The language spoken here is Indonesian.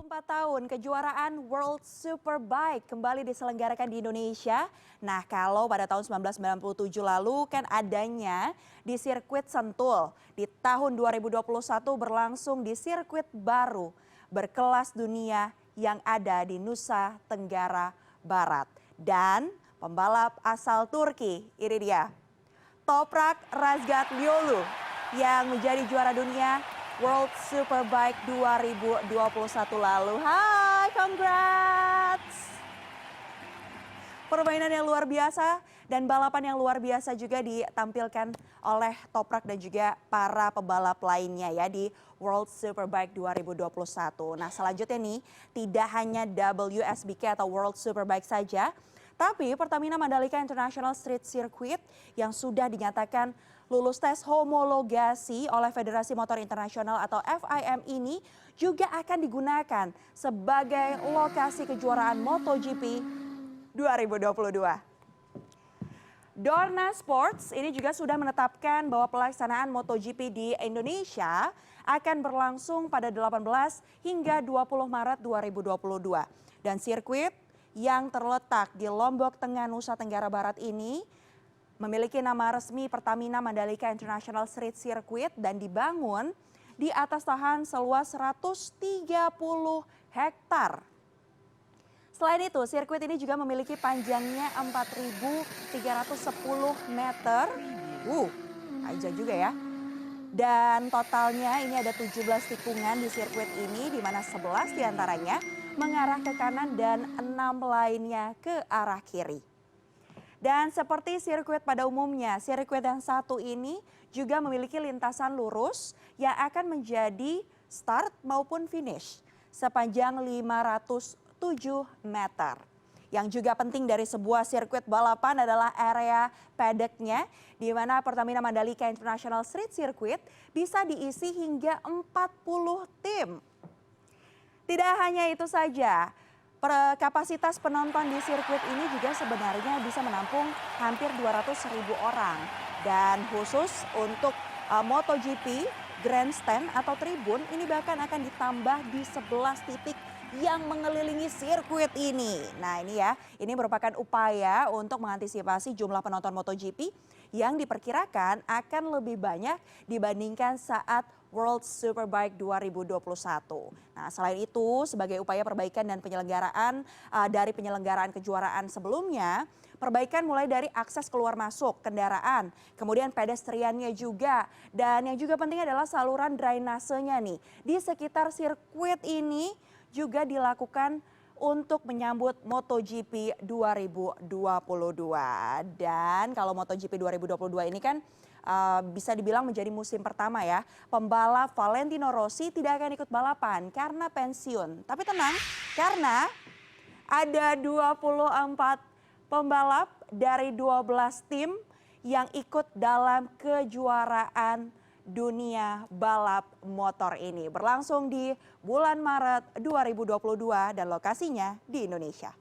4 tahun kejuaraan World Superbike kembali diselenggarakan di Indonesia. Nah, kalau pada tahun 1997 lalu kan adanya di sirkuit Sentul. Di tahun 2021 berlangsung di sirkuit baru berkelas dunia yang ada di Nusa Tenggara Barat. Dan pembalap asal Turki, ini dia, Toprak Razgatlioglu yang menjadi juara dunia World Superbike 2021 lalu. Hai, congrats! Permainan yang luar biasa dan balapan yang luar biasa juga ditampilkan oleh Toprak dan juga para pebalap lainnya ya di World Superbike 2021. Nah, selanjutnya nih tidak hanya WSBK atau World Superbike saja, tapi Pertamina Mandalika International Street Circuit yang sudah dinyatakan lulus tes homologasi oleh Federasi Motor Internasional atau FIM ini juga akan digunakan sebagai lokasi kejuaraan MotoGP 2022. Dorna Sports ini juga sudah menetapkan bahwa pelaksanaan MotoGP di Indonesia akan berlangsung pada 18 hingga 20 Maret 2022. Dan sirkuit yang terletak di Lombok Tengah, Nusa Tenggara Barat ini memiliki nama resmi Pertamina Mandalika International Street Circuit dan dibangun di atas lahan seluas 130 hektar. Selain itu, sirkuit ini juga memiliki panjangnya 4.310 meter. Panjang juga ya. Dan totalnya ini ada 17 tikungan di sirkuit ini, di mana 11 diantaranya mengarah ke kanan dan 6 lainnya ke arah kiri. Dan seperti sirkuit pada umumnya, sirkuit yang satu ini juga memiliki lintasan lurus yang akan menjadi start maupun finish sepanjang 507 meter. Yang juga penting dari sebuah sirkuit balapan adalah area paddock-nya, di mana Pertamina Mandalika International Street Circuit bisa diisi hingga 40 tim. Tidak hanya itu saja, kapasitas penonton di sirkuit ini juga sebenarnya bisa menampung hampir 200.000 orang. Dan khusus untuk MotoGP, grandstand atau tribun ini bahkan akan ditambah di 11 titik yang mengelilingi sirkuit ini. Nah ini ya, ini merupakan upaya untuk mengantisipasi jumlah penonton MotoGP yang diperkirakan akan lebih banyak dibandingkan saat World Superbike 2021. Nah, selain itu sebagai upaya perbaikan dan penyelenggaraan dari penyelenggaraan kejuaraan sebelumnya, perbaikan mulai dari akses keluar masuk kendaraan, kemudian pedestriannya juga, dan yang juga penting adalah saluran drainasenya nih di sekitar sirkuit ini juga dilakukan untuk menyambut MotoGP 2022. Dan kalau MotoGP 2022 ini kan bisa dibilang menjadi musim pertama ya, pembalap Valentino Rossi tidak akan ikut balapan karena pensiun. Tapi tenang, karena ada 24 pembalap dari 12 tim yang ikut dalam kejuaraan dunia balap motor ini. Berlangsung di bulan Maret 2022 dan lokasinya di Indonesia.